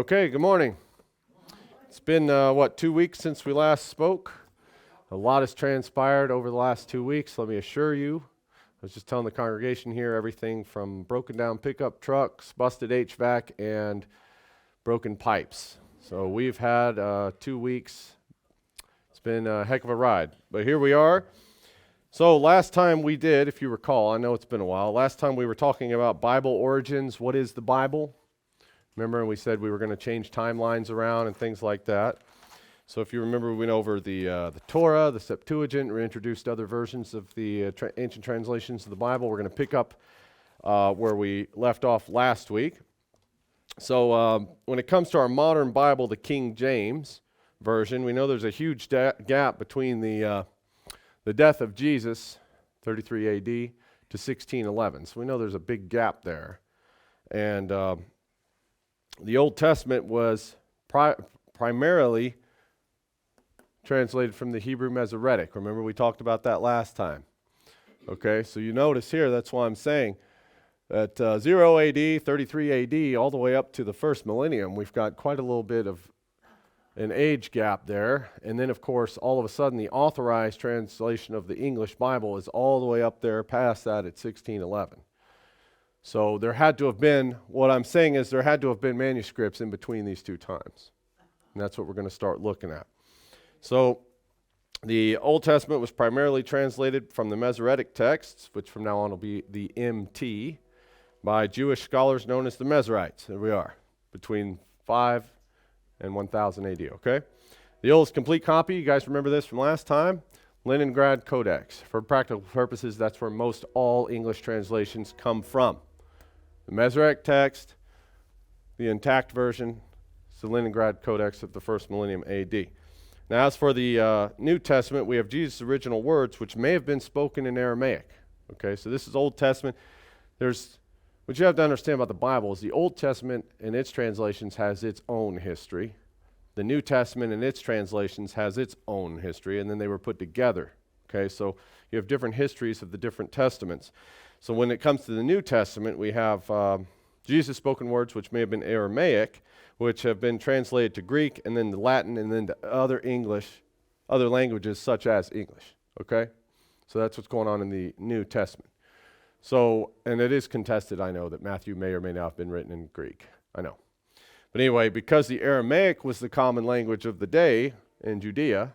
Okay, good morning. It's been, 2 weeks since we last spoke. A lot has transpired over the last 2 weeks, let me assure you. I was just telling the congregation here, everything from broken down pickup trucks, busted HVAC, and broken pipes. So we've had 2 weeks. It's been a heck of a ride. But here we are. So last time we did, if you recall, I know it's been a while, last time we were talking about Bible origins. What is the Bible? Remember, we said we were going to change timelines around and things like that. So if you remember, we went over the Torah, the Septuagint, we introduced other versions of the ancient translations of the Bible. We're going to pick up where we left off last week. So when it comes to our modern Bible, the King James Version, we know there's a huge gap between the death of Jesus, 33 AD, to 1611. So we know there's a big gap there. And the Old Testament was primarily translated from the Hebrew Masoretic. Remember, we talked about that last time. Okay, so you notice here, that's why I'm saying that 0 AD, 33 AD, all the way up to the first millennium, we've got quite a little bit of an age gap there. And then, of course, all of a sudden, the authorized translation of the English Bible is all the way up there past that at 1611. So there had to have been, what I'm saying is there had to have been manuscripts in between these two times. And that's what we're going to start looking at. So the Old Testament was primarily translated from the Masoretic texts, which from now on will be the MT, by Jewish scholars known as the Masoretes. There we are, between 5 and 1000 AD, okay? The oldest complete copy, you guys remember this from last time? Leningrad Codex. For practical purposes, that's where most all English translations come from. The Masoretic text, the intact version, is the Leningrad Codex of the first millennium AD. Now, as for the New Testament, we have Jesus' original words, which may have been spoken in Aramaic. Okay, so this is Old Testament. What you have to understand about the Bible is the Old Testament and its translations has its own history. The New Testament and its translations has its own history, and then they were put together. Okay, so you have different histories of the different testaments. So when it comes to the New Testament, we have Jesus' spoken words, which may have been Aramaic, which have been translated to Greek, and then to Latin, and then to other languages such as English. Okay, so that's what's going on in the New Testament. So, and it is contested, I know, that Matthew may or may not have been written in Greek. I know. But anyway, because the Aramaic was the common language of the day in Judea,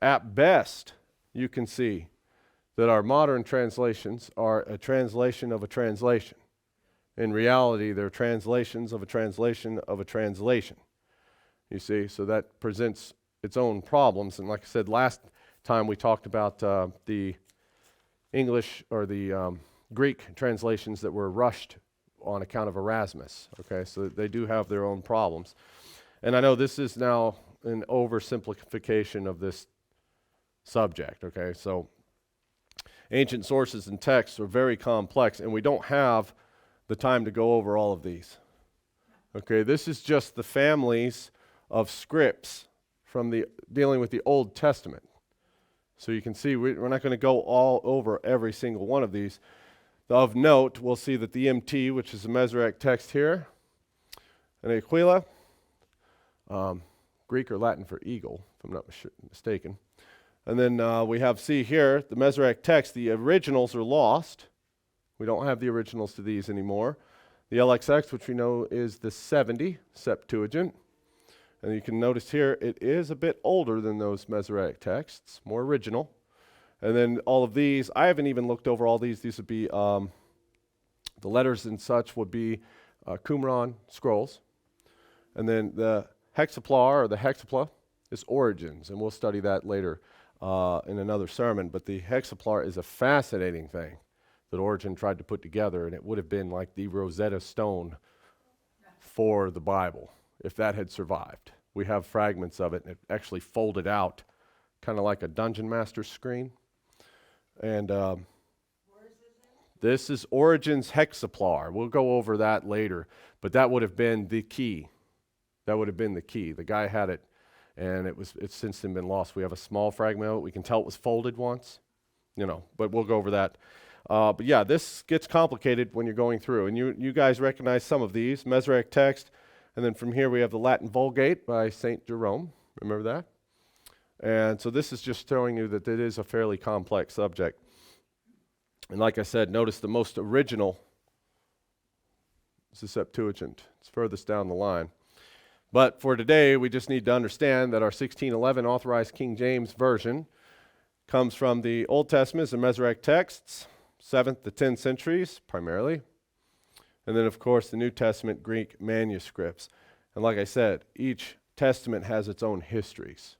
at best, you can see that our modern translations are a translation of a translation. In reality, they're translations of a translation of a translation. You see, so that presents its own problems. And like I said, last time we talked about the English or the Greek translations that were rushed on account of Erasmus. Okay, so they do have their own problems. And I know this is now an oversimplification of this subject. Okay, so ancient sources and texts are very complex, and we don't have the time to go over all of these. Okay, this is just the families of scripts from dealing with the Old Testament. So you can see we're not going to go all over every single one of these. Of note, we'll see that the MT, which is the Masoretic text here, and Aquila, Greek or Latin for eagle, if I'm not mistaken. And then we have C here, the Masoretic text. The originals are lost. We don't have the originals to these anymore. The LXX, which we know is the 70 Septuagint. And you can notice here, it is a bit older than those Masoretic texts, more original. And then all of these, I haven't even looked over all these. These would be, the letters and such would be Qumran scrolls. And then the hexaplar or the hexapla is origins, and we'll study that later in another sermon. But the hexaplar is a fascinating thing that Origen tried to put together, and it would have been like the Rosetta Stone for the Bible if that had survived. We have fragments of it, and it actually folded out kind of like a Dungeon Master screen. And this is Origen's hexaplar. We'll go over that later, but that would have been the key. That would have been the key. The guy had it, and it's since then been lost. We have a small fragment of it. We can tell it was folded once, but we'll go over that. But yeah, this gets complicated when you're going through, and you guys recognize some of these. Masoretic text, And then from here we have the Latin Vulgate by St. Jerome. Remember that? And so this is just showing you that it is a fairly complex subject. And like I said, notice the most original is the Septuagint. It's furthest down the line. But for today, we just need to understand that our 1611 Authorized King James Version comes from the Old Testament and Masoretic texts, 7th to 10th centuries primarily. And then, of course, the New Testament Greek manuscripts. And like I said, each testament has its own histories.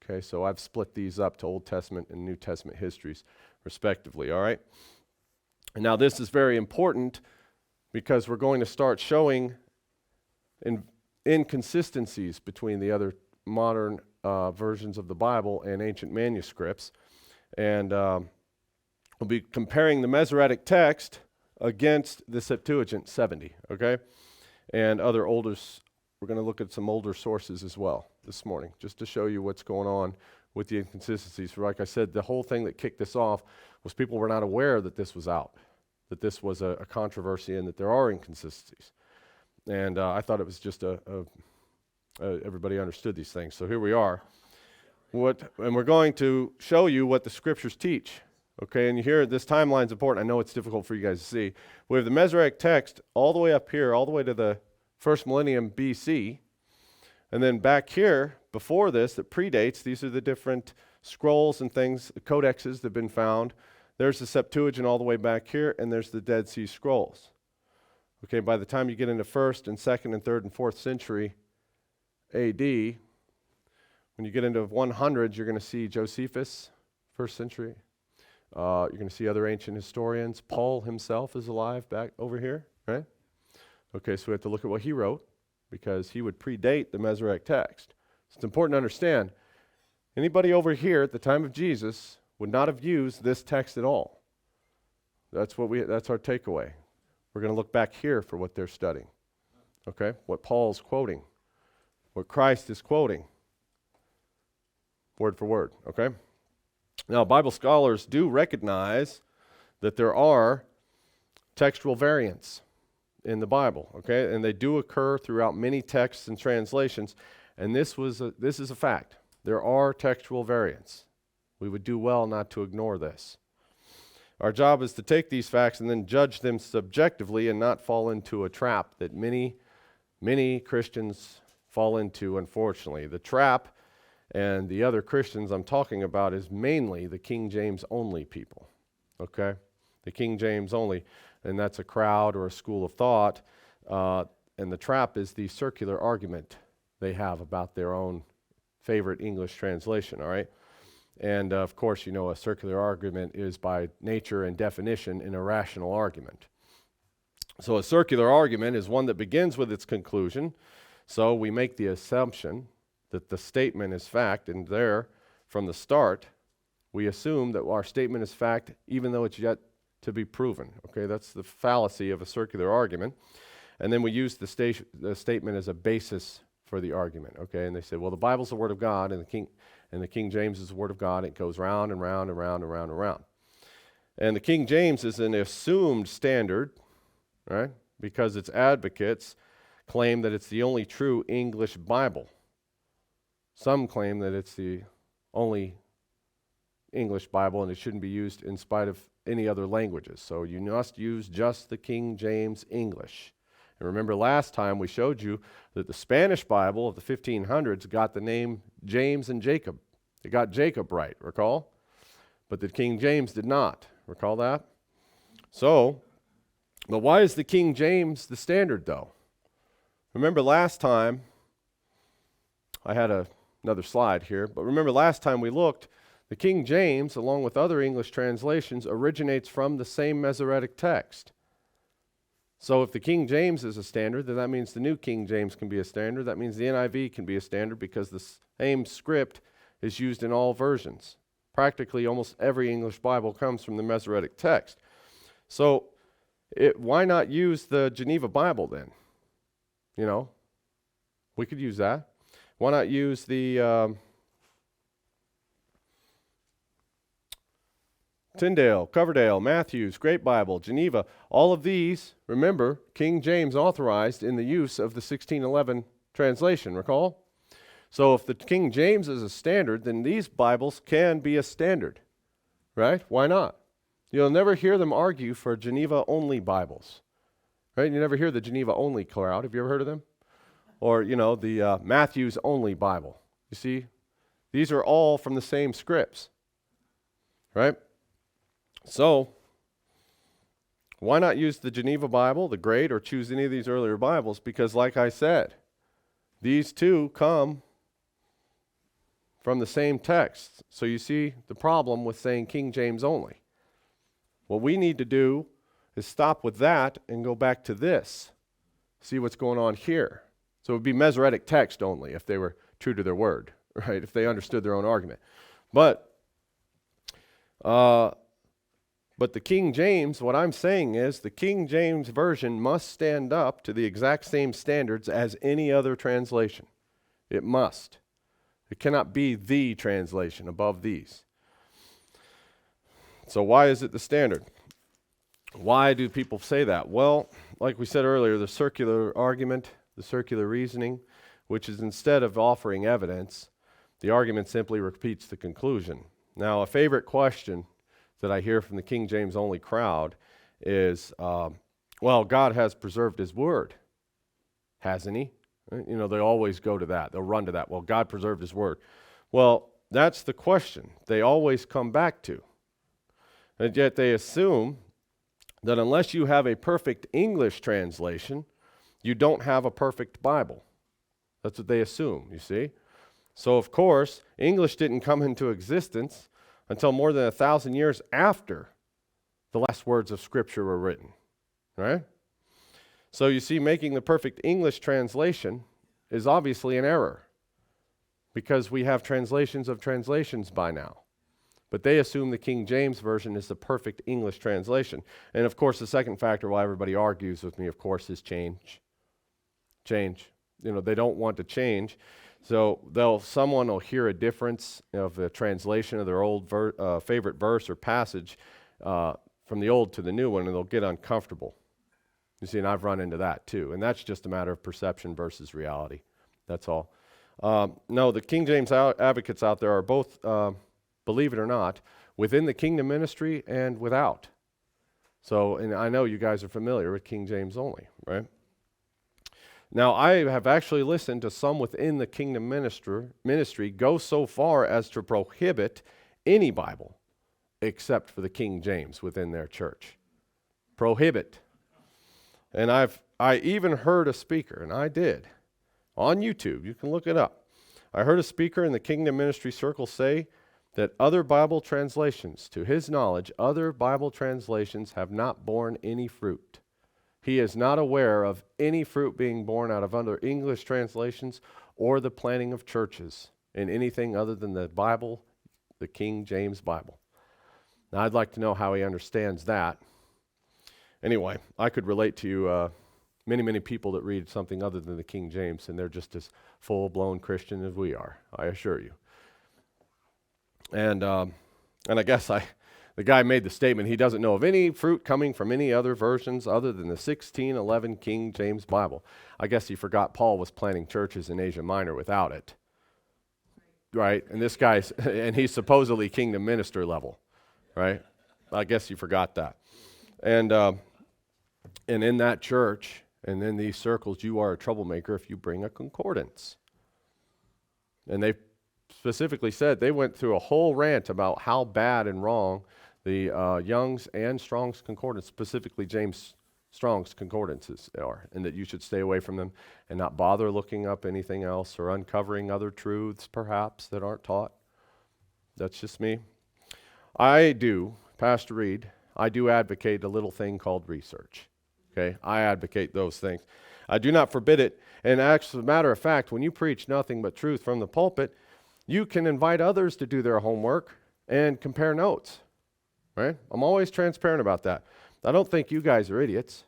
Okay, so I've split these up to Old Testament and New Testament histories, respectively, all right? And now this is very important because we're going to start showing inconsistencies between the other modern versions of the Bible and ancient manuscripts. And we'll be comparing the Masoretic text against the Septuagint 70, okay? And other older, we're going to look at some older sources as well this morning, just to show you what's going on with the inconsistencies. Like I said, the whole thing that kicked this off was people were not aware that this was out, that this was a controversy and that there are inconsistencies. And I thought it was just everybody understood these things. So here we are. And we're going to show you what the scriptures teach. Okay, and you hear this timeline's important. I know it's difficult for you guys to see. We have the Masoretic text all the way up here, all the way to the first millennium BC. And then back here, before this, that predates, these are the different scrolls and things, the codexes that have been found. There's the Septuagint all the way back here, and there's the Dead Sea Scrolls. Okay, by the time you get into 1st and 2nd and 3rd and 4th century AD, when you get into 100s, you're going to see Josephus, 1st century. You're going to see other ancient historians. Paul himself is alive back over here, right? Okay, so we have to look at what he wrote because he would predate the Masoretic text. So it's important to understand, anybody over here at the time of Jesus would not have used this text at all. That's our takeaway. We're going to look back here for what they're studying. Okay? What Paul's quoting. What Christ is quoting. Word for word. Okay? Now, Bible scholars do recognize that there are textual variants in the Bible. Okay? And they do occur throughout many texts and translations. And this is a fact. There are textual variants. We would do well not to ignore this. Our job is to take these facts and then judge them subjectively and not fall into a trap that many, many Christians fall into, unfortunately. The trap and the other Christians I'm talking about is mainly the King James only people, okay? The King James only, and that's a crowd or a school of thought, and the trap is the circular argument they have about their own favorite English translation, all right? And of course, you know, a circular argument is by nature and definition an irrational argument. So a circular argument is one that begins with its conclusion. So we make the assumption that the statement is fact, and there, from the start, we assume that our statement is fact even though it's yet to be proven. Okay, that's the fallacy of a circular argument. And then we use the statement as a basis for the argument. Okay, and they say, well, the Bible's the Word of God, and the King James is the Word of God. It goes round and round and round and round and round. And the King James is an assumed standard, right? Because its advocates claim that it's the only true English Bible. Some claim that it's the only English Bible and it shouldn't be used in spite of any other languages. So you must use just the King James English. And remember last time we showed you that the Spanish Bible of the 1500s got the name James and Jacob. It got Jacob right, recall? But the King James did not. Recall that? So, but why is the King James the standard though? Remember last time, I had another slide here, but remember last time we looked, the King James, along with other English translations, originates from the same Masoretic text. So if the King James is a standard, then that means the New King James can be a standard. That means the NIV can be a standard because the same script is used in all versions. Practically almost every English Bible comes from the Masoretic text. So why not use the Geneva Bible then? You know, we could use that. Why not use the Tyndale, Coverdale, Matthews, Great Bible, Geneva, all of these, remember, King James authorized in the use of the 1611 translation, recall? So if the King James is a standard, then these Bibles can be a standard, right? Why not? You'll never hear them argue for Geneva-only Bibles, right? You never hear the Geneva-only crowd. Have you ever heard of them? Or, the Matthews-only Bible. You see, these are all from the same scripts, right? So, why not use the Geneva Bible, the Great, or choose any of these earlier Bibles? Because like I said, these two come from the same text. So you see the problem with saying King James only. What we need to do is stop with that and go back to this. See what's going on here. So it would be Masoretic text only if they were true to their word, right? If they understood their own argument. But the King James, what I'm saying is the King James Version must stand up to the exact same standards as any other translation. It must. It cannot be the translation above these. So why is it the standard? Why do people say that? Well, like we said earlier, the circular argument, the circular reasoning, which is instead of offering evidence, the argument simply repeats the conclusion. Now, a favorite question that I hear from the King James only crowd is, well, God has preserved his word, hasn't he? They always go to that. They'll run to that. Well, God preserved his word. Well, that's the question they always come back to. And yet they assume that unless you have a perfect English translation, you don't have a perfect Bible. That's what they assume, you see? So, of course, English didn't come into existence until more than 1,000 years after the last words of Scripture were written, right? So you see, making the perfect English translation is obviously an error because we have translations of translations by now. But they assume the King James Version is the perfect English translation. And of course, the second factor why everybody argues with me, of course, is change. Change. They don't want to change. So someone will hear a difference of the translation of their old favorite verse or passage from the old to the new one, and they'll get uncomfortable. You see, and I've run into that too. And that's just a matter of perception versus reality. That's all. No, the King James advocates out there are both, believe it or not, within the kingdom ministry and without. So, and I know you guys are familiar with King James only, right? Now, I have actually listened to some within the kingdom ministry go so far as to prohibit any Bible except for the King James within their church. Prohibit. And I even heard a speaker, and I did, on YouTube, you can look it up. I heard a speaker in the kingdom ministry circle say that other Bible translations, to his knowledge, other Bible translations have not borne any fruit. He is not aware of any fruit being born out of other English translations or the planting of churches in anything other than the Bible, the King James Bible. Now, I'd like to know how he understands that. Anyway, I could relate to you many, many people that read something other than the King James, and they're just as full-blown Christian as we are, I assure you. And I guess the guy made the statement, he doesn't know of any fruit coming from any other versions other than the 1611 King James Bible. I guess he forgot Paul was planting churches in Asia Minor without it. Right? And this guy's, and he's supposedly kingdom minister level. Right? I guess he forgot that. And in that church, and in these circles, you are a troublemaker if you bring a concordance. And they specifically said, they went through a whole rant about how bad and wrong the Young's and Strong's concordance, specifically James Strong's concordances are, and that you should stay away from them and not bother looking up anything else or uncovering other truths, perhaps, that aren't taught. That's just me. Pastor Reed, I do advocate a little thing called research. Okay, I advocate those things. I do not forbid it. And as a matter of fact, when you preach nothing but truth from the pulpit, you can invite others to do their homework and compare notes. Right? I'm always transparent about that. I don't think you guys are idiots.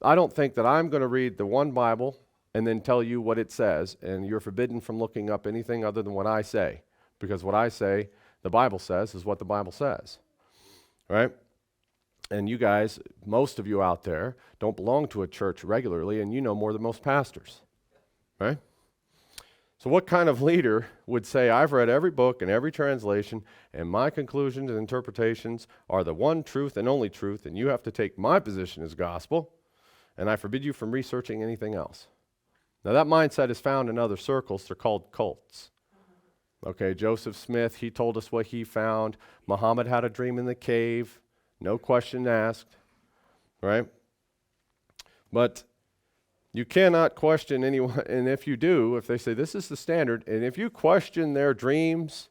I don't think that I'm going to read the one Bible and then tell you what it says, and you're forbidden from looking up anything other than what I say. Because what I say, the Bible says, is what the Bible says. right? And you guys, most of you out there, don't belong to a church regularly, and you know more than most pastors, right? So what kind of leader would say, I've read every book and every translation, and my conclusions and interpretations are the one truth and only truth, and you have to take my position as gospel, and I forbid you from researching anything else? Now that mindset is found in other circles. They're called cults. Okay, Joseph Smith, he told us what he found. Muhammad had a dream in the cave. No question asked, right? But you cannot question anyone, and if you do, if they say this is the standard, and if you question their dreams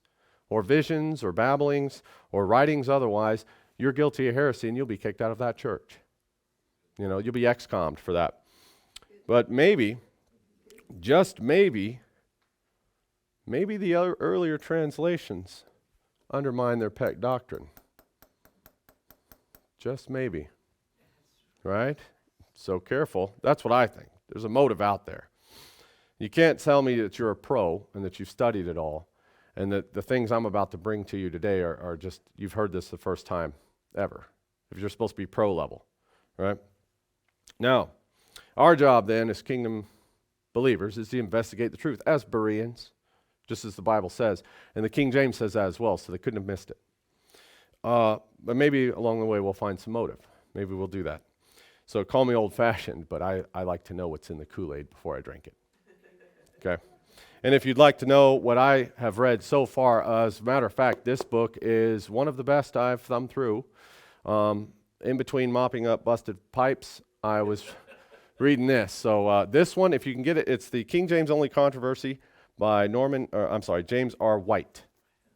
or visions or babblings or writings otherwise, you're guilty of heresy and you'll be kicked out of that church. You know, you'll be excommed for that. But maybe, just maybe the other earlier translations undermine their pet doctrine. Just maybe, right? So careful. That's what I think. There's a motive out there. You can't tell me that you're a pro and that you've studied it all and that the things I'm about to bring to you today are just, you've heard this the first time ever. If you're supposed to be pro level, right? Now, our job then as kingdom believers is to investigate the truth as Bereans, just as the Bible says. And the King James says that as well, so they couldn't have missed it. But maybe along the way we'll find some motive. Maybe we'll do that. So call me old-fashioned, but I like to know what's in the Kool-Aid before I drink it. Okay? And if you'd like to know what I have read so far, as a matter of fact, this book is one of the best I've thumbed through. In between mopping up busted pipes, I was reading this. So this one, if you can get it, it's the King James Only Controversy by James R. White.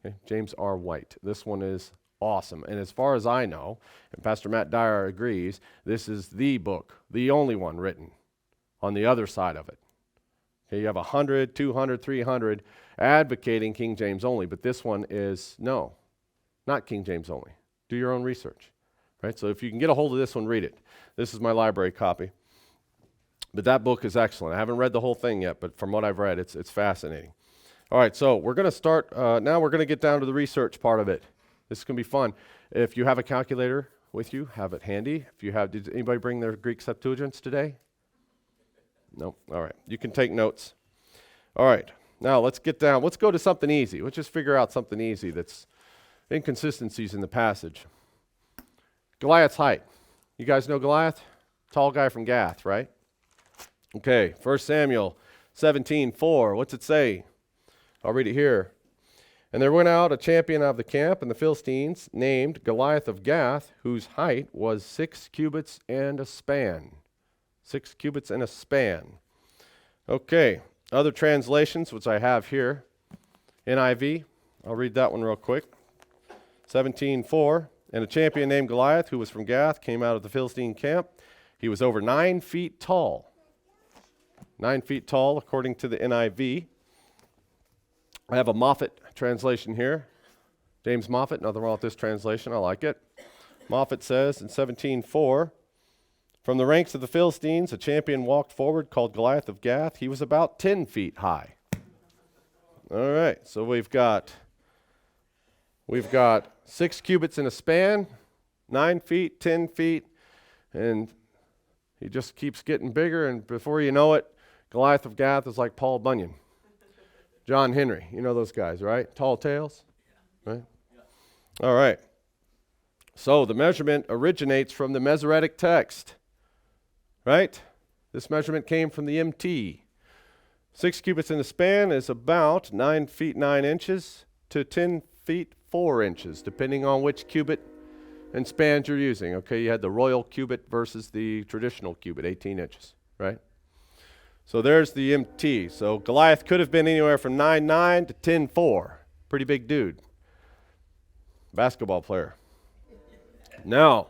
Okay? James R. White. This one is awesome. And as far as I know, and Pastor Matt Dyer agrees, this is the book, the only one written on the other side of it. Okay, you have 100, 200, 300 advocating King James only, but this one is, no, not King James only. Do your own research, right? So if you can get a hold of this one, read it. This is my library copy. But that book is excellent. I haven't read the whole thing yet, but from what I've read, it's fascinating. All right, so we're going to start, now we're going to get down to the research part of it. This is going to be fun. If you have a calculator with you, have it handy. If you have, did anybody bring their Greek Septuagints today? No? All right. You can take notes. All right. Now let's get down. Let's go to something easy. Let's just figure out something easy that's inconsistencies in the passage. Goliath's height. You guys know Goliath? Tall guy from Gath, right? Okay. 1 Samuel 17:4. What's it say? I'll read it here. And there went out a champion of the camp, and the Philistines, named Goliath of Gath, whose height was 6 cubits and a span. 6 cubits and a span. Okay, other translations, which I have here. NIV, I'll read that one real quick. 17:4. And a champion named Goliath, who was from Gath, came out of the Philistine camp. He was over 9 feet tall. 9 feet tall, according to the NIV. I have a Moffat translation here. James Moffat, nothing wrong with this translation. I like it. Moffat says in 17:4, from the ranks of the Philistines, a champion walked forward called Goliath of Gath. He was about 10 feet high. All right, so we've got 6 cubits in a span, 9 feet, 10 feet, and he just keeps getting bigger, and before you know it, Goliath of Gath is like Paul Bunyan. John Henry, you know those guys, right? Tall tales, right? Yeah. All right. So the measurement originates from the Masoretic text, right? This measurement came from the MT. 6 cubits in the span is about 9 feet 9 inches to 10 feet 4 inches, depending on which cubit and spans you're using. Okay, you had the royal cubit versus the traditional cubit, 18 inches, right? So there's the MT. So Goliath could have been anywhere from 9'9" to 10'4". Pretty big dude. Basketball player. Now,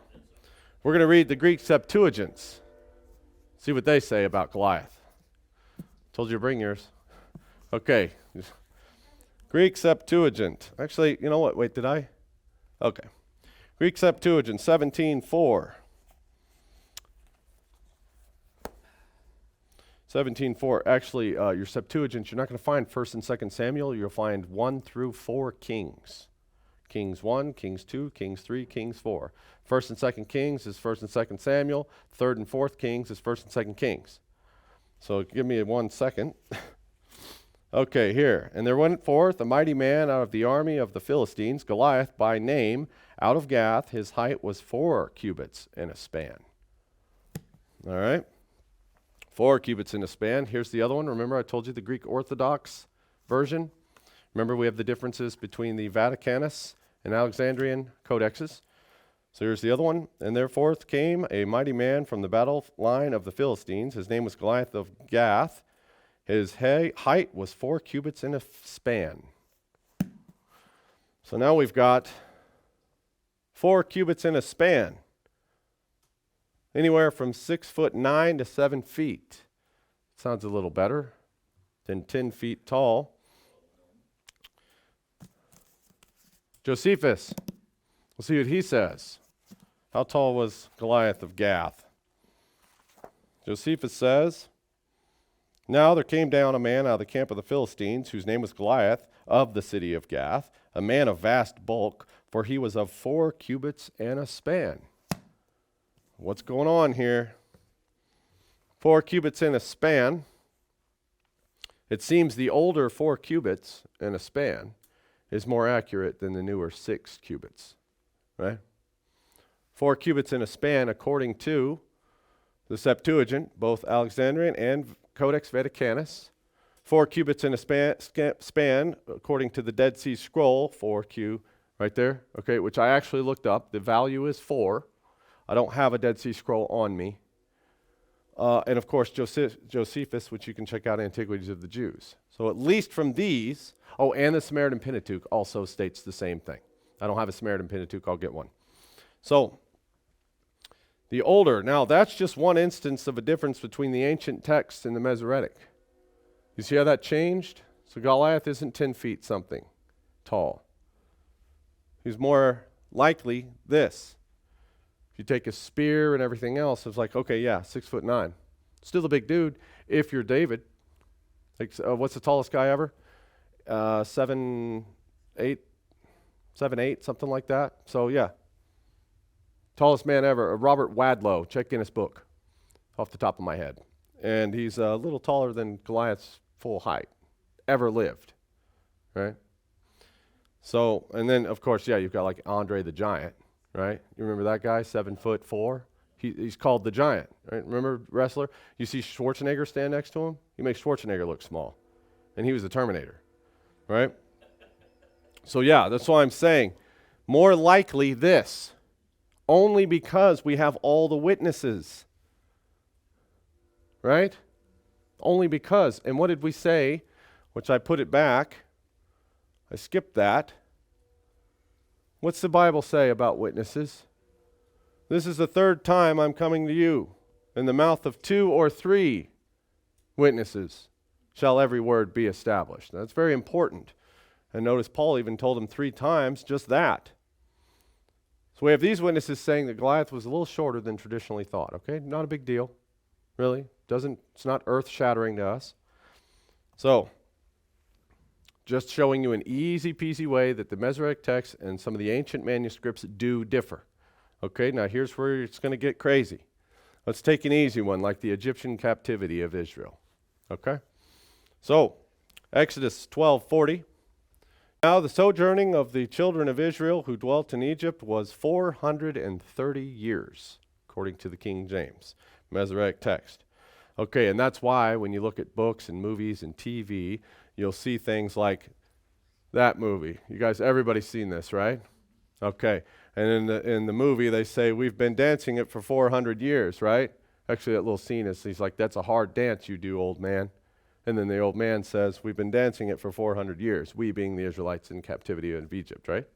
we're going to read the Greek Septuagints. See what they say about Goliath. Told you to bring yours. Okay. Greek Septuagint. Actually, you know what? Wait, did I? Okay. Greek Septuagint 17:4. 17:4. Actually, your Septuagint, you're not going to find 1 and 2 Samuel. You'll find 1 through 4 Kings. Kings 1, Kings 2, Kings 3, Kings 4. 1st and 2nd Kings is 1st and 2nd Samuel. 3rd and 4th Kings is 1st and 2nd Kings. So give me 1 second. Okay, here. And there went forth a mighty man out of the army of the Philistines, Goliath by name, out of Gath. His height was 4 cubits and a span. All right. 4 cubits in a span. Here's the other one. Remember I told you the Greek Orthodox version? Remember we have the differences between the Vaticanus and Alexandrian codexes. So here's the other one. And therefore came a mighty man from the battle line of the Philistines. His name was Goliath of Gath. His height was 4 cubits in a span. So now we've got 4 cubits in a span. Anywhere from 6'9" to 7 feet. Sounds a little better than 10 feet tall. Josephus, we'll see what he says. How tall was Goliath of Gath? Josephus says, now there came down a man out of the camp of the Philistines, whose name was Goliath, of the city of Gath, a man of vast bulk, for he was of 4 cubits and a span. What's going on here? 4 cubits in a span. It seems the older 4 cubits in a span is more accurate than the newer 6 cubits, right? 4 cubits in a span, according to the Septuagint, both Alexandrian and Codex Vaticanus. 4 cubits in a span, according to the Dead Sea Scroll, 4Q, right there, okay, which I actually looked up. The value is 4. I don't have a Dead Sea Scroll on me. And of course, Josephus, which you can check out, Antiquities of the Jews. So at least from these, and the Samaritan Pentateuch also states the same thing. I don't have a Samaritan Pentateuch, I'll get one. So, the older, now that's just one instance of a difference between the ancient text and the Masoretic. You see how that changed? So Goliath isn't 10 feet something tall. He's more likely this. If you take a spear and everything else, it's like, okay, yeah, 6'9". Still a big dude if you're David. Like, what's the tallest guy ever? 7'8", something like that. So yeah. Tallest man ever, Robert Wadlow. Check Guinness Book off the top of my head. And he's a little taller than Goliath's full height ever lived, right? So, and then, of course, yeah, you've got like Andre the Giant, right? You remember that guy, 7'4"? He's called the Giant, right? Remember wrestler? You see Schwarzenegger stand next to him? He makes Schwarzenegger look small. And he was the Terminator, right? So, yeah, that's why I'm saying more likely this. Only because we have all the witnesses. Right? Only because. And what did we say? Which I put it back. I skipped that. What's the Bible say about witnesses? This is the 3rd time I'm coming to you. In the mouth of 2 or 3 witnesses shall every word be established. That's very important. And notice Paul even told him 3 times just that. So we have these witnesses saying that Goliath was a little shorter than traditionally thought, okay? Not a big deal, really. It's not earth-shattering to us. So, just showing you an easy-peasy way that the Masoretic text and some of the ancient manuscripts do differ. Okay, now here's where it's going to get crazy. Let's take an easy one, like the Egyptian captivity of Israel. Okay? So, Exodus 12:40. Now the sojourning of the children of Israel who dwelt in Egypt was 430 years, according to the King James Masoretic text. Okay, and that's why when you look at books and movies and TV, you'll see things like that movie. You guys, everybody's seen this, right? Okay, and in the movie they say, we've been dancing it for 400 years, right? Actually, that little scene is, he's like, that's a hard dance you do, old man. And then the old man says, we've been dancing it for 400 years, we being the Israelites in captivity of Egypt, right?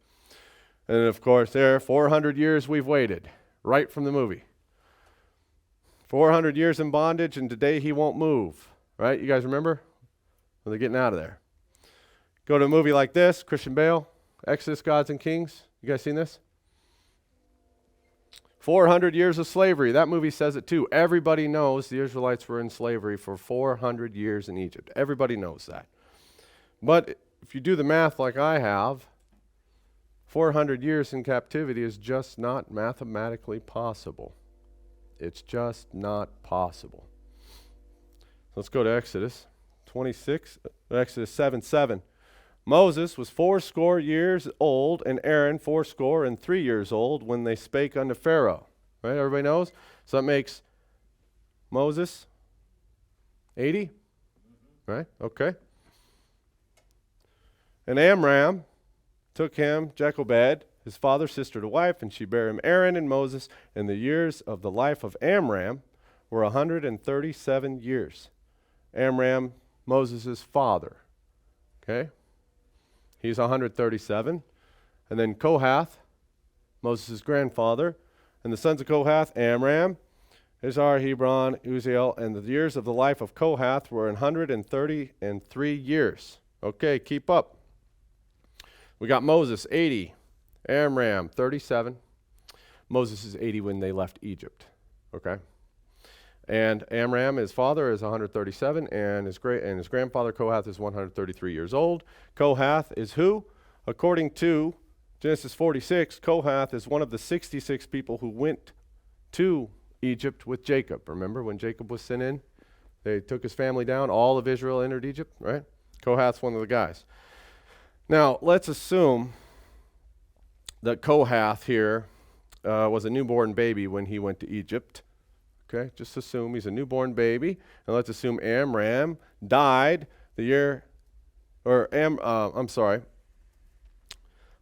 And of course, there, 400 years we've waited, right from the movie. 400 years in bondage, and today he won't move, right? You guys remember? Well, they're getting out of there. Go to a movie like this, Christian Bale, Exodus, Gods and Kings. You guys seen this? 400 years of slavery. That movie says it too. Everybody knows the Israelites were in slavery for 400 years in Egypt. Everybody knows that. But if you do the math like I have, 400 years in captivity is just not mathematically possible. It's just not possible. Let's go to Exodus 26, Exodus 7:7. Moses was 80 years old, and Aaron 83 years old when they spake unto Pharaoh. Right, everybody knows? So that makes Moses 80? Right, okay. And Amram took him Jochebed, his father's sister, to wife, and she bare him Aaron and Moses, and the years of the life of Amram were 137 years. Amram, Moses' father. Okay? He's 137. And then Kohath, Moses' grandfather. And the sons of Kohath, Amram, Izhar, Hebron, Uzziel. And the years of the life of Kohath were 133 years. Okay, keep up. We got Moses, 80. Amram, 37. Moses is 80 when they left Egypt. Okay? And Amram, his father, is 137, and his grandfather Kohath is 133 years old. Kohath is who? According to Genesis 46, Kohath is one of the 66 people who went to Egypt with Jacob. Remember when Jacob was sent in? They took his family down. All of Israel entered Egypt, right? Kohath's one of the guys. Now, let's assume that Kohath here was a newborn baby when he went to Egypt. Okay, just assume he's a newborn baby. And let's assume Amram died the year,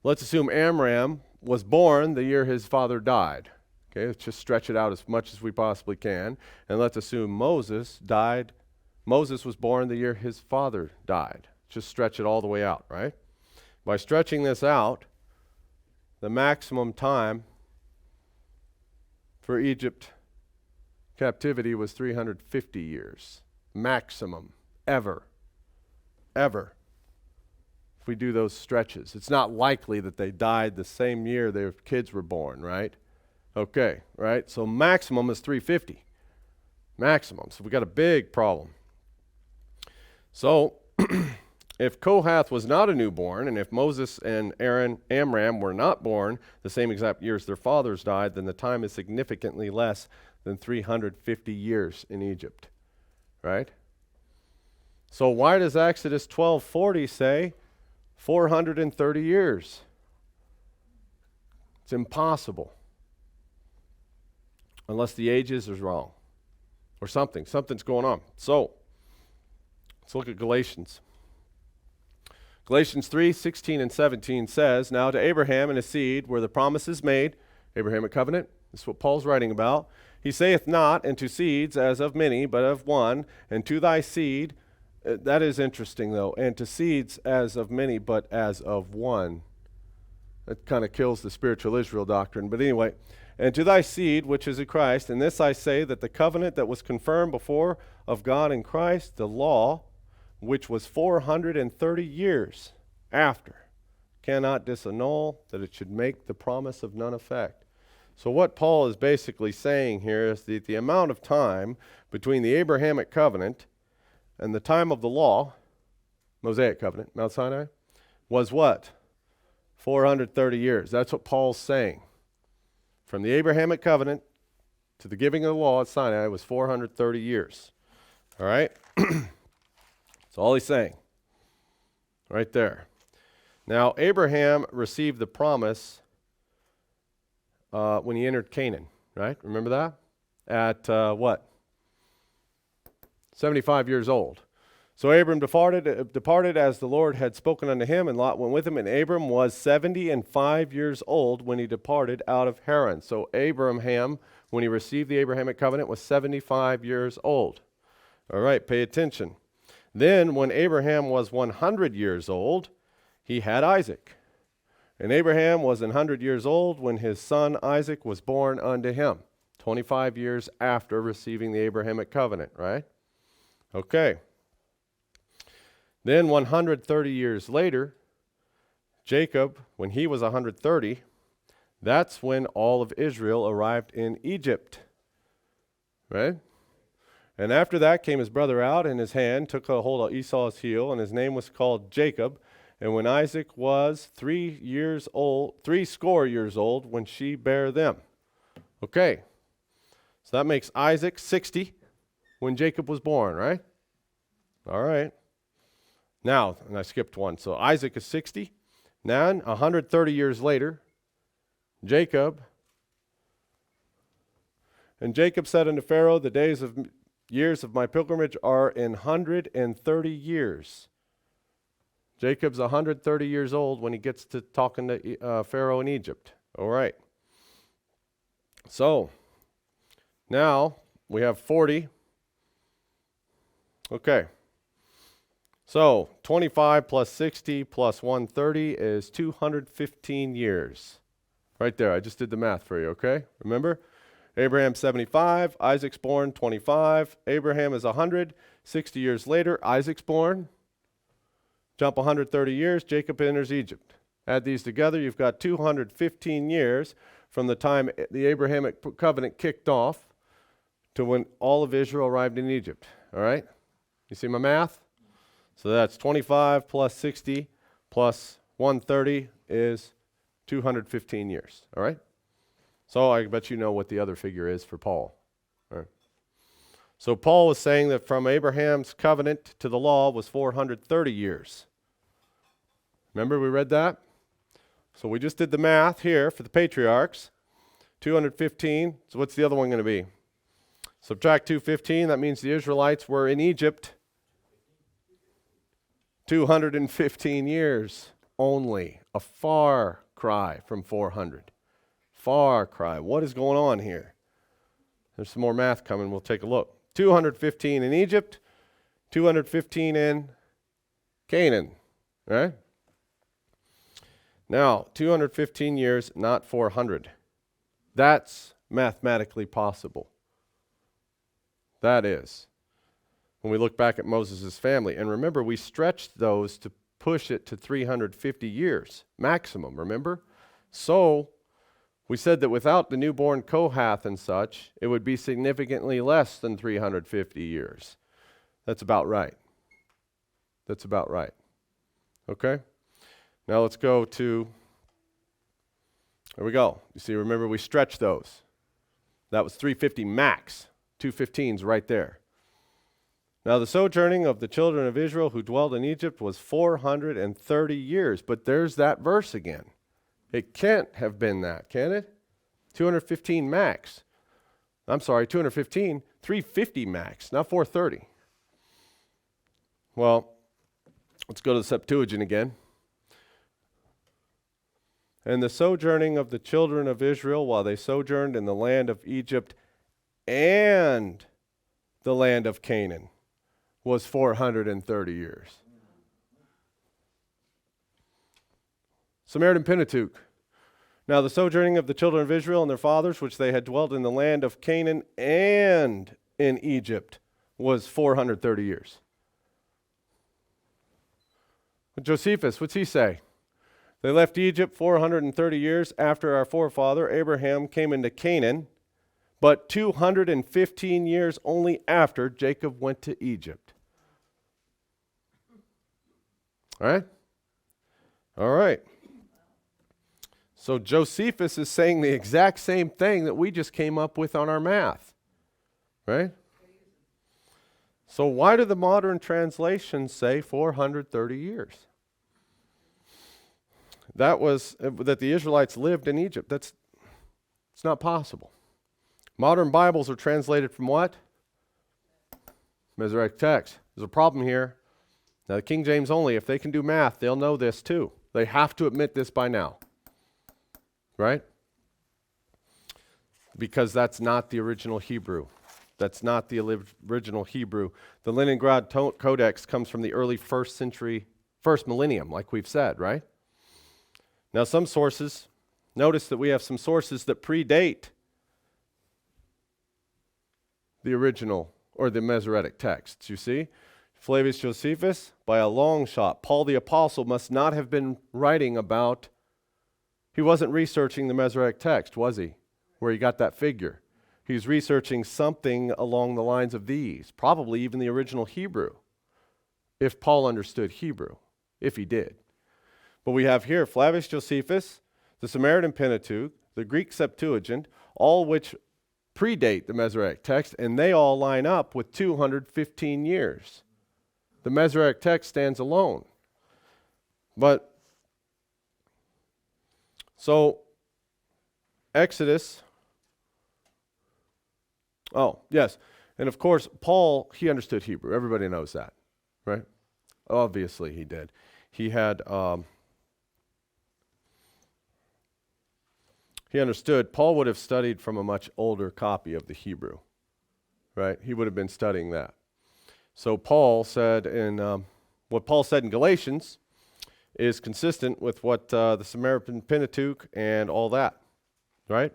let's assume Amram was born the year his father died. Okay, let's just stretch it out as much as we possibly can. And let's assume Moses was born the year his father died. Just stretch it all the way out, right? By stretching this out, the maximum time for Egypt captivity was 350 years. Maximum. Ever. If we do those stretches. It's not likely that they died the same year their kids were born, right? Okay, right? So maximum is 350. Maximum. So we got a big problem. So if Kohath was not a newborn, and if Moses and Amram were not born the same exact years their fathers died, then the time is significantly less than 350 years in Egypt, right? So why does Exodus 12:40 say 430 years? It's impossible. Unless the ages is wrong or something. Something's going on. So let's look at Galatians. Galatians 3:16 and 17 says, Now to Abraham and his seed were the promises made, Abrahamic covenant. This is what Paul's writing about. He saith not, and to seeds as of many, but of one, and to thy seed. That is interesting, though. And to seeds as of many, but as of one. That kind of kills the spiritual Israel doctrine. But anyway, and to thy seed, which is in Christ, and this I say, that the covenant that was confirmed before of God in Christ, the law, which was 430 years after, cannot disannul, that it should make the promise of none effect. So what Paul is basically saying here is that the amount of time between the Abrahamic covenant and the time of the law, Mosaic covenant, Mount Sinai, was what? 430 years. That's what Paul's saying. From the Abrahamic covenant to the giving of the law at Sinai was 430 years. All right? That's all he's saying. Right there. Now, Abraham received the promise when he entered Canaan, right? Remember that? At what? 75 years old. So Abram departed as the Lord had spoken unto him, and Lot went with him, and Abram was 75 years old when he departed out of Haran. So Abraham, when he received the Abrahamic covenant, was 75 years old. All right, pay attention. Then when Abraham was 100 years old, he had Isaac. And Abraham was 100 years old when his son Isaac was born unto him. 25 years after receiving the Abrahamic covenant, right? Okay. Then 130 years later, Jacob, when he was 130, that's when all of Israel arrived in Egypt, right? And after that came his brother out, and his hand took a hold of Esau's heel, and his name was called Jacob. And when Isaac was threescore years old, when she bare them. Okay, so that makes Isaac 60 when Jacob was born, right? All right. Now, and I skipped one. So Isaac is 60. Now, 130 years later, Jacob. And Jacob said unto Pharaoh, the years of my pilgrimage are 130 years. Jacob's 130 years old when he gets to talking to Pharaoh in Egypt. All right. So, now we have 40. Okay. So, 25 plus 60 plus 130 is 215 years. Right there. I just did the math for you, okay? Remember? Abraham 75, Isaac's born 25, Abraham is 100, 60 years later, Isaac's born. Jump 130 years, Jacob enters Egypt. Add these together, you've got 215 years from the time the Abrahamic covenant kicked off to when all of Israel arrived in Egypt. All right? You see my math? So that's 25 plus 60 plus 130 is 215 years. All right? So I bet you know what the other figure is for Paul. All right. So Paul was saying that from Abraham's covenant to the law was 430 years. Remember we read that? So we just did the math here for the patriarchs. 215. So what's the other one going to be? Subtract 215. That means the Israelites were in Egypt 215 years only. A far cry from 400. Far cry. What is going on here? There's some more math coming. We'll take a look. 215 in Egypt, 215 in Canaan. Right? Now, 215 years, not 400. That's mathematically possible. That is. When we look back at Moses' family. And remember, we stretched those to push it to 350 years maximum, remember? So, we said that without the newborn Kohath and such, it would be significantly less than 350 years. That's about right. That's about right. Okay? Now let's go to, there we go. You see, remember we stretched those. That was 350 max. 215's right there. Now the sojourning of the children of Israel who dwelled in Egypt was 430 years. But there's that verse again. It can't have been that, can it? 215 max. I'm sorry, 215, 350 max, not 430. Well, let's go to the Septuagint again. And the sojourning of the children of Israel while they sojourned in the land of Egypt and the land of Canaan was 430 years. Samaritan Pentateuch. Now the sojourning of the children of Israel and their fathers, which they had dwelt in the land of Canaan and in Egypt, was 430 years. But Josephus, what's he say? They left Egypt 430 years after our forefather Abraham came into Canaan, but 215 years only after Jacob went to Egypt. All right? All right. So Josephus is saying the exact same thing that we just came up with on our math. Right? So why do the modern translations say 430 years? That was that the Israelites lived in Egypt. It's not possible. Modern Bibles are translated from what? Masoretic text. There's a problem here. Now the King James only, if they can do math, they'll know this too. They have to admit this by now. Right? Because that's not the original Hebrew. That's not the original Hebrew. The Leningrad Codex comes from the early first millennium, like we've said, right? Now some sources, notice that we have some sources that predate the original or the Masoretic texts, you see? Flavius Josephus, by a long shot. Paul the Apostle must not have been writing about, he wasn't researching the Masoretic text, was he? Where he got that figure. He's researching something along the lines of these, probably even the original Hebrew, if Paul understood Hebrew, if he did. But we have here Flavius Josephus, the Samaritan Pentateuch, the Greek Septuagint, all which predate the Masoretic text, and they all line up with 215 years. The Masoretic text stands alone. But, so, Exodus, oh, yes, and of course, Paul, he understood Hebrew. Everybody knows that, right? Obviously he did. He had, he understood. Paul would have studied from a much older copy of the Hebrew, right? He would have been studying that. So Paul said what Paul said in Galatians is consistent with what the Samaritan Pentateuch and all that, right?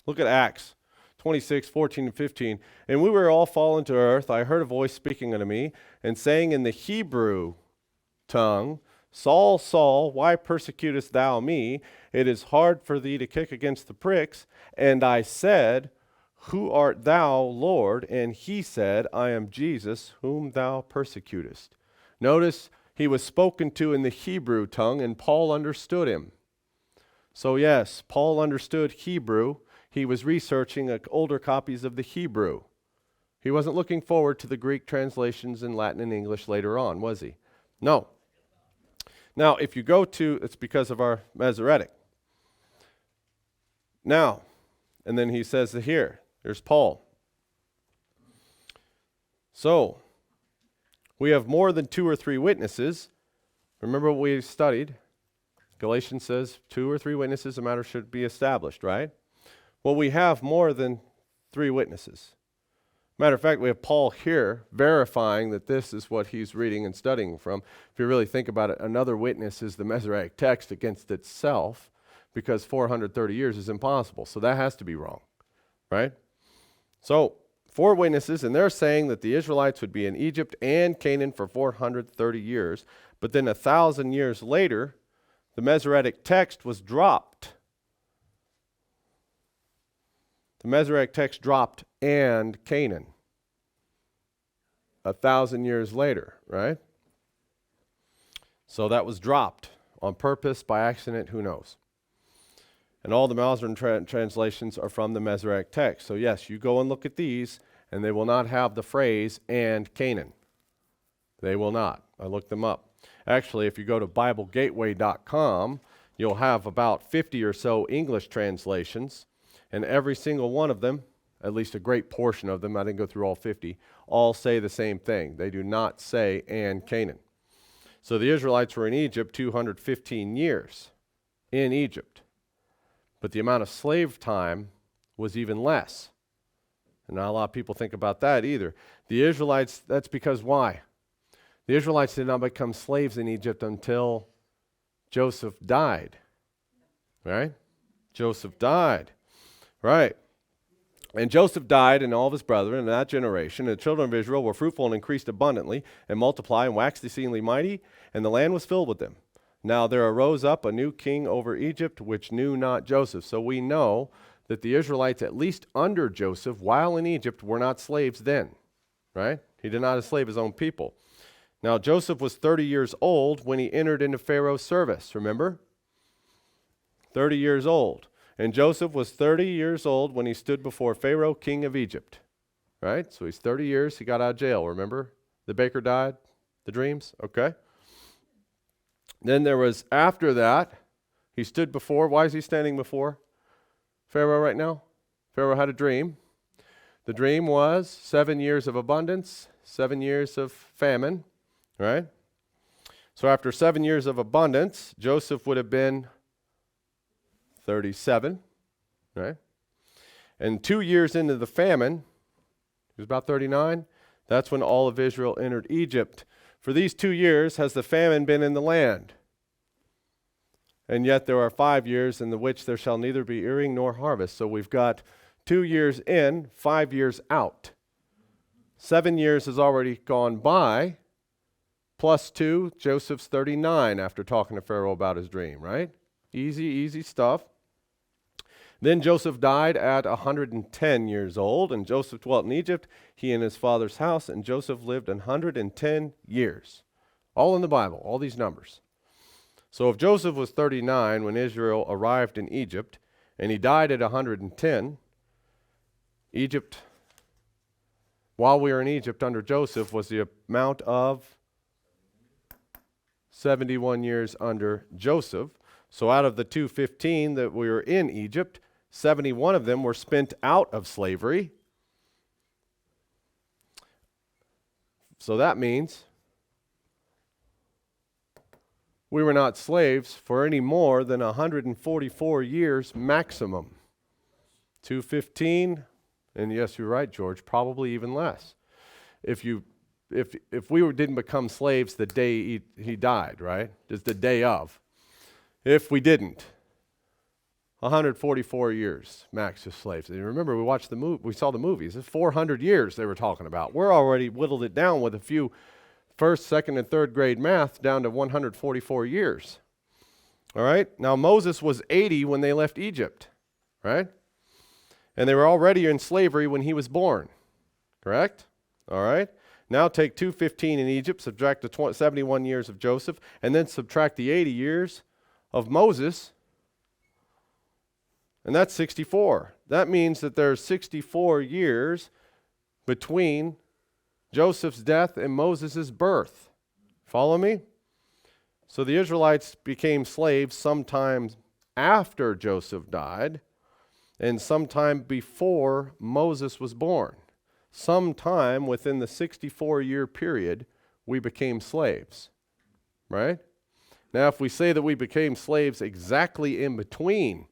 Look at Acts 26, 14, and 15. And we were all fallen to earth. I heard a voice speaking unto me and saying in the Hebrew tongue, Saul, Saul, why persecutest thou me? It is hard for thee to kick against the pricks. And I said, Who art thou, Lord? And he said, I am Jesus, whom thou persecutest. Notice he was spoken to in the Hebrew tongue, and Paul understood him. So yes, Paul understood Hebrew. He was researching older copies of the Hebrew. He wasn't looking forward to the Greek translations in Latin and English later on, was he? No. Now, if you go to, it's because of our Masoretic. Now, and then he says here, there's Paul. So, we have more than 2 or 3 witnesses. Remember what we studied? Galatians says 2 or 3 witnesses, a matter should be established, right? Well, we have more than 3 witnesses. Matter of fact, we have Paul here verifying that this is what he's reading and studying from. If you really think about it, another witness is the Masoretic text against itself, because 430 years is impossible. So that has to be wrong, right? So 4 witnesses, and they're saying that the Israelites would be in Egypt and Canaan for 430 years. But then 1,000 years later, the Masoretic text was dropped. The Masoretic text dropped and Canaan 1,000 years later, right? So that was dropped on purpose, by accident, who knows? And all the modern translations are from the Masoretic text. So yes, you go and look at these, and they will not have the phrase and Canaan. They will not. I looked them up. Actually, if you go to BibleGateway.com, you'll have about 50 or so English translations. And every single one of them, at least a great portion of them, I didn't go through all 50, all say the same thing. They do not say and Canaan. So the Israelites were in Egypt 215 years in Egypt. But the amount of slave time was even less. And not a lot of people think about that either. The Israelites, that's because why? The Israelites did not become slaves in Egypt until Joseph died. Right? Joseph died. Right. And Joseph died and all of his brethren in that generation. And the children of Israel were fruitful and increased abundantly and multiplied and waxed exceedingly mighty, and the land was filled with them. Now there arose up a new king over Egypt, which knew not Joseph. So we know that the Israelites, at least under Joseph, while in Egypt, were not slaves then. Right? He did not enslave his own people. Now Joseph was 30 years old when he entered into Pharaoh's service. Remember? 30 years old. And Joseph was 30 years old when he stood before Pharaoh, king of Egypt. Right? So he's 30 years. He got out of jail. Remember? The baker died. The dreams. Okay. Then there was, after that, he stood before. Why is he standing before Pharaoh right now? Pharaoh had a dream. The dream was 7 years of abundance, 7 years of famine. Right? So after 7 years of abundance, Joseph would have been 37, right? And 2 years into the famine, he was about 39, that's when all of Israel entered Egypt. For these 2 years has the famine been in the land. And yet there are 5 years in the which there shall neither be earing nor harvest. So we've got 2 years in, 5 years out. 7 years has already gone by, plus 2, Joseph's 39 after talking to Pharaoh about his dream, right? Easy, easy stuff. Then Joseph died at 110 years old, and Joseph dwelt in Egypt, he and his father's house, and Joseph lived 110 years. All in the Bible, all these numbers. So if Joseph was 39 when Israel arrived in Egypt, and he died at 110, Egypt, while we were in Egypt under Joseph, was the amount of 71 years under Joseph. So out of the 215 that we were in Egypt, 71 of them were spent out of slavery. So that means we were not slaves for any more than 144 years maximum. 215, and yes, you're right, George, probably even less. If we didn't become slaves the day he died, right? Just the day of. If we didn't, 144 years max as slaves. And remember, we saw the movies. It's 400 years they were talking about. We're already whittled it down with a few first, second, and third grade math down to 144 years. All right? Now, Moses was 80 when they left Egypt, right? And they were already in slavery when he was born, correct? All right? Now take 215 in Egypt, subtract the 71 years of Joseph, and then subtract the 80 years of Moses, and that's 64. That means that there's 64 years between Joseph's death and Moses' birth. Follow me? So the Israelites became slaves sometime after Joseph died and sometime before Moses was born. Sometime within the 64-year period, we became slaves, right? Now, if we say that we became slaves exactly in between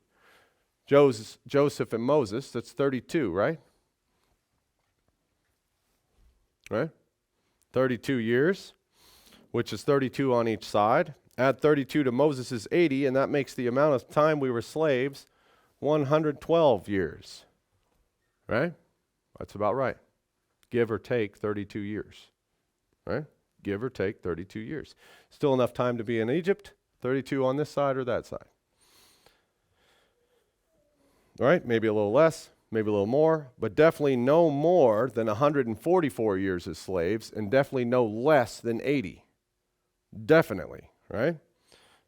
Joseph and Moses, that's 32, right? Right? 32 years, which is 32 on each side. Add 32 to Moses' 80, and that makes the amount of time we were slaves 112 years. Right? That's about right. Give or take 32 years. Right? Give or take 32 years. Still enough time to be in Egypt, 32 on this side or that side. All right, maybe a little less, maybe a little more, but definitely no more than 144 years as slaves, and definitely no less than 80. Definitely, right?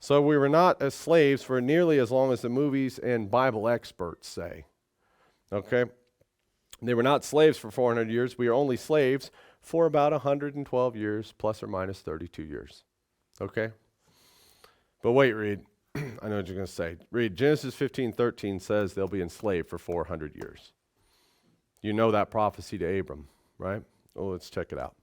So we were not as slaves for nearly as long as the movies and Bible experts say. Okay? They were not slaves for 400 years. We are only slaves for about 112 years, plus or minus 32 years. Okay? But wait, Reed. I know what you're going to say. Read, Genesis 15:13 says they'll be enslaved for 400 years. You know that prophecy to Abram, right? Oh, let's check it out.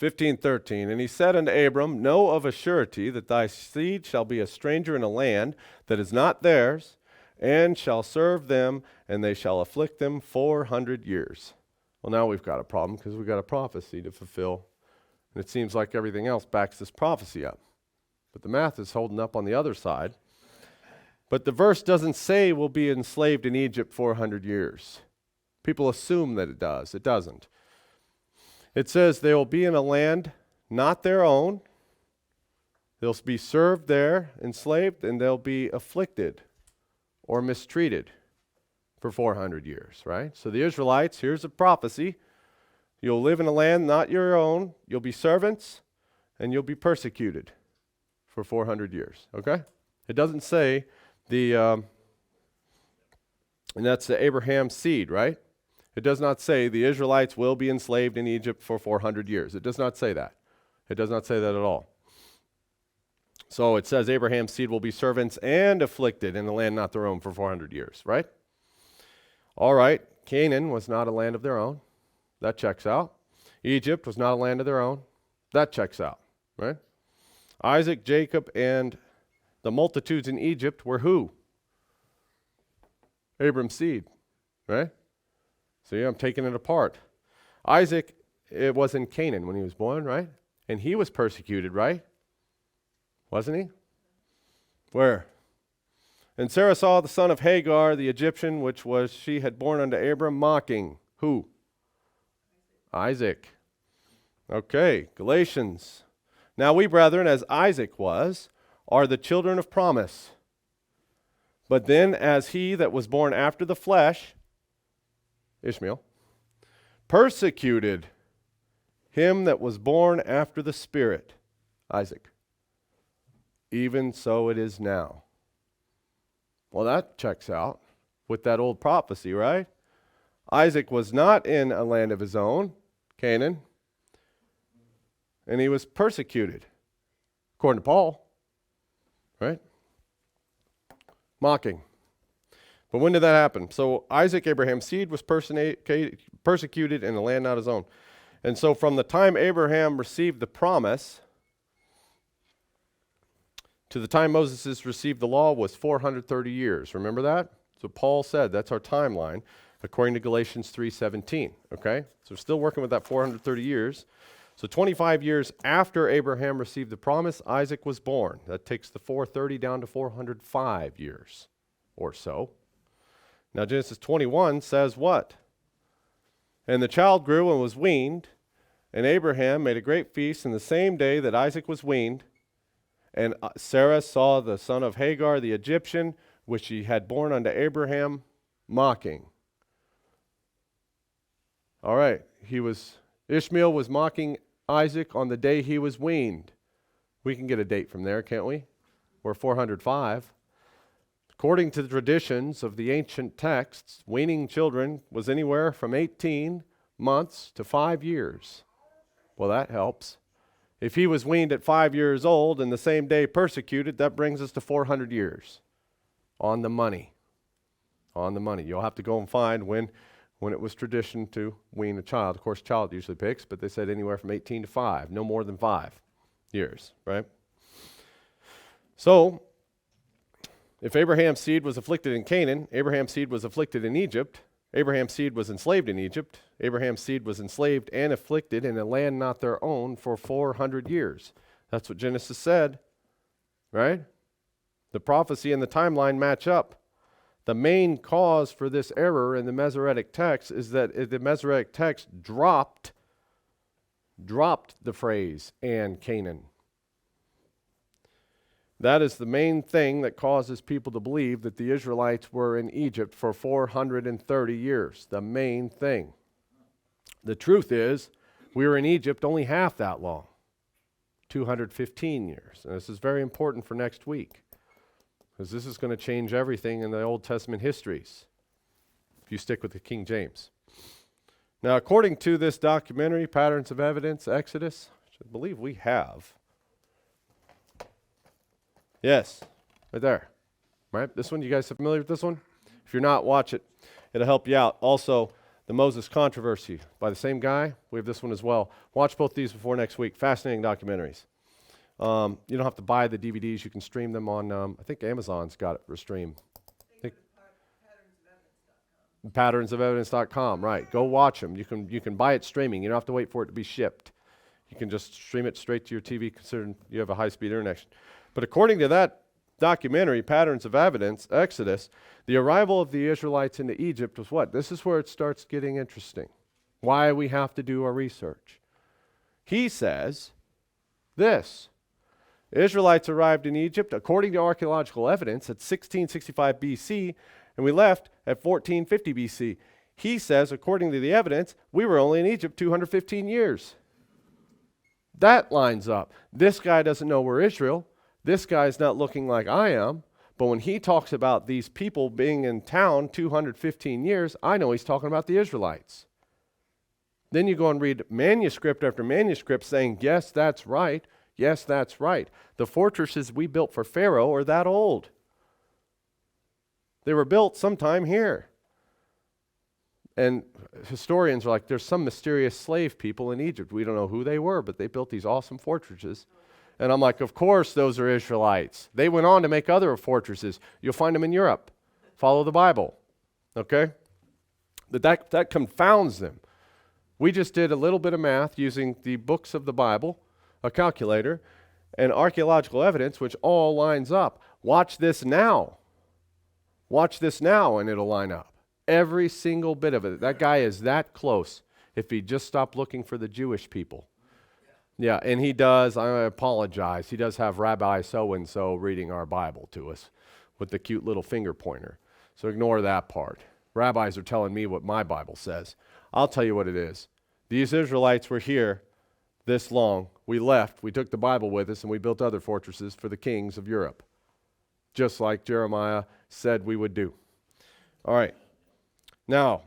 15:13, and he said unto Abram, know of a surety that thy seed shall be a stranger in a land that is not theirs, and shall serve them, and they shall afflict them 400 years. Well, now we've got a problem because we've got a prophecy to fulfill. And it seems like everything else backs this prophecy up. But the math is holding up on the other side. But the verse doesn't say we'll be enslaved in Egypt 400 years. People assume that it does. It doesn't. It says they will be in a land not their own. They'll be served there, enslaved, and they'll be afflicted or mistreated for 400 years, right? So the Israelites, here's a prophecy. You'll live in a land not your own. You'll be servants, and you'll be persecuted for 400 years, okay? It doesn't say and that's the Abraham's seed, right? It does not say the Israelites will be enslaved in Egypt for 400 years. It does not say that. It does not say that at all. So it says Abraham's seed will be servants and afflicted in the land not their own for 400 years, right? All right, Canaan was not a land of their own. That checks out. Egypt was not a land of their own. That checks out, right? Isaac, Jacob, and the multitudes in Egypt were who? Abram's seed, right? See, I'm taking it apart. Isaac, it was in Canaan when he was born, right? And he was persecuted, right? Wasn't he? Where? And Sarah saw the son of Hagar, the Egyptian, which was she had born unto Abram, mocking. Who? Isaac. Okay, Galatians. Now we, brethren, as Isaac was, are the children of promise. But then as he that was born after the flesh, Ishmael, persecuted him that was born after the Spirit, Isaac. Even so it is now. Well, that checks out with that old prophecy, right? Isaac was not in a land of his own, Canaan, and he was persecuted, according to Paul, right? Mocking. But when did that happen? So Isaac, Abraham's seed, was persecuted in a land not his own. And so from the time Abraham received the promise to the time Moses received the law was 430 years. Remember that? So Paul said that's our timeline according to Galatians 3:17. Okay? So we're still working with that 430 years. So 25 years after Abraham received the promise, Isaac was born. That takes the 430 down to 405 years or so. Now Genesis 21 says what? And the child grew and was weaned, and Abraham made a great feast in the same day that Isaac was weaned. And Sarah saw the son of Hagar, the Egyptian, which she had borne unto Abraham, mocking. All right, Ishmael was mocking Isaac on the day he was weaned. We can get a date from there, can't we? We're 405. According to the traditions of the ancient texts, weaning children was anywhere from 18 months to 5 years. Well, that helps. If he was weaned at 5 years old and the same day persecuted, that brings us to 400 years. On the money. On the money. You'll have to go and find when it was tradition to wean a child. Of course, child usually picks, but they said anywhere from 18 to 5, no more than 5 years, right? So, if Abraham's seed was afflicted in Canaan, Abraham's seed was afflicted in Egypt, Abraham's seed was enslaved in Egypt, Abraham's seed was enslaved and afflicted in a land not their own for 400 years. That's what Genesis said, right? The prophecy and the timeline match up. The main cause for this error in the Masoretic text is that the Masoretic text dropped the phrase, and Canaan. That is the main thing that causes people to believe that the Israelites were in Egypt for 430 years. The main thing. The truth is, we were in Egypt only half that long, 215 years. And this is very important for next week, because this is going to change everything in the Old Testament histories, if you stick with the King James. Now, according to this documentary, Patterns of Evidence, Exodus, which I believe we have. Yes, right there. Right? This one, you guys familiar with this one? If you're not, watch it. It'll help you out. Also, the Moses Controversy by the same guy. We have this one as well. Watch both these before next week. Fascinating documentaries. You don't have to buy the DVDs. You can stream them on, I think Amazon's got it for stream. Patternsofevidence.com, right. Go watch them. You can buy it streaming. You don't have to wait for it to be shipped. You can just stream it straight to your TV, considering you have a high-speed internet. But according to that documentary, Patterns of Evidence, Exodus, the arrival of the Israelites into Egypt was what? This is where it starts getting interesting. Why we have to do our research. He says this. Israelites arrived in Egypt, according to archaeological evidence, at 1665 BC, and we left at 1450 BC. He says, according to the evidence, we were only in Egypt 215 years. That lines up. This guy doesn't know we're Israel. This guy's not looking like I am. But when he talks about these people being in town 215 years, I know he's talking about the Israelites. Then you go and read manuscript after manuscript saying, yes, that's right. Yes, that's right. The fortresses we built for Pharaoh are that old. They were built sometime here. And historians are like, there's some mysterious slave people in Egypt. We don't know who they were, but they built these awesome fortresses. And I'm like, of course those are Israelites. They went on to make other fortresses. You'll find them in Europe. Follow the Bible. Okay? That confounds them. We just did a little bit of math using the books of the Bible, a calculator, and archaeological evidence, which all lines up. Watch this now. Watch this now, and it'll line up. Every single bit of it. That guy is that close if he just stopped looking for the Jewish people. Yeah, and he does, I apologize, he does have Rabbi so-and-so reading our Bible to us with the cute little finger pointer. So ignore that part. Rabbis are telling me what my Bible says. I'll tell you what it is. These Israelites were here. this long. We left, we took the Bible with us, and we built other fortresses for the kings of Europe, just like Jeremiah said we would do. All right. Now,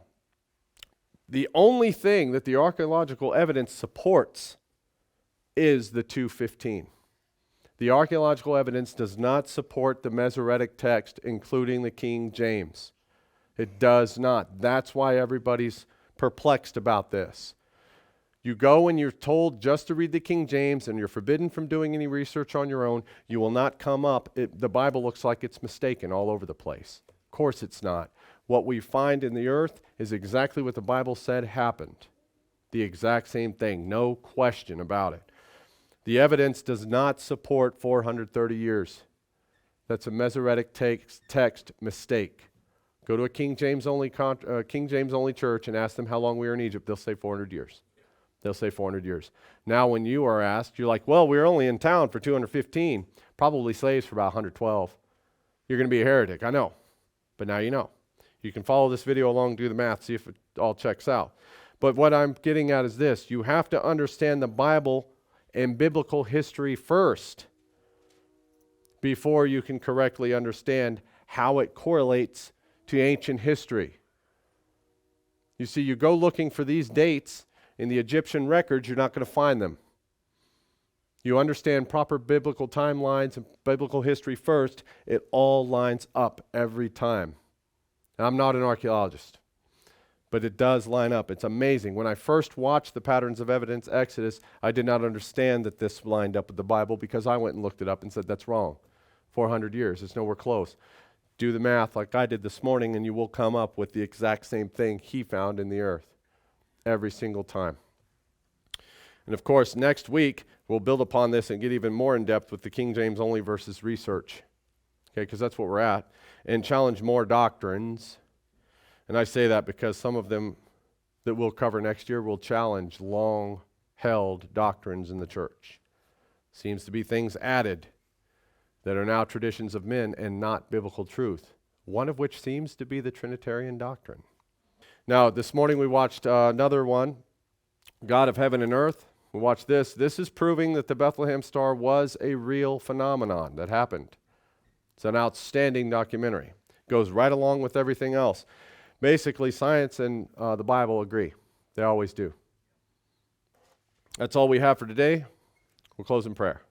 the only thing that the archaeological evidence supports is the 2:15. The archaeological evidence does not support the Masoretic text, including the King James. It does not. That's why everybody's perplexed about this. You go and you're told just to read the King James, and you're forbidden from doing any research on your own. You will not come up. The Bible looks like it's mistaken all over the place. Of course it's not. What we find in the earth is exactly what the Bible said happened. The exact same thing. No question about it. The evidence does not support 430 years. That's a Masoretic text mistake. Go to a King James only church and ask them how long we were in Egypt. They'll say 400 years. They'll say 400 years. Now when you are asked, you're like, well, we were only in town for 215. Probably slaves for about 112. You're going to be a heretic. I know. But now you know. You can follow this video along, do the math, see if it all checks out. But what I'm getting at is this. You have to understand the Bible and biblical history first before you can correctly understand how it correlates to ancient history. You see, you go looking for these dates in the Egyptian records, you're not going to find them. You understand proper biblical timelines and biblical history first, it all lines up every time. And I'm not an archaeologist, but it does line up. It's amazing. When I first watched the Patterns of Evidence Exodus, I did not understand that this lined up with the Bible because I went and looked it up and said, that's wrong. 400 years, it's nowhere close. Do the math like I did this morning and you will come up with the exact same thing he found in the earth every single time. And of course, next week, we'll build upon this and get even more in depth with the King James only versus research. Okay, because that's what we're at. And challenge more doctrines. And I say that because some of them that we'll cover next year will challenge long-held doctrines in the church. Seems to be things added that are now traditions of men and not biblical truth, one of which seems to be the Trinitarian doctrine. Now, this morning we watched another one, God of Heaven and Earth. We watched this. This is proving that the Bethlehem Star was a real phenomenon that happened. It's an outstanding documentary. Goes right along with everything else. Basically, science and the Bible agree. They always do. That's all we have for today. We'll close in prayer.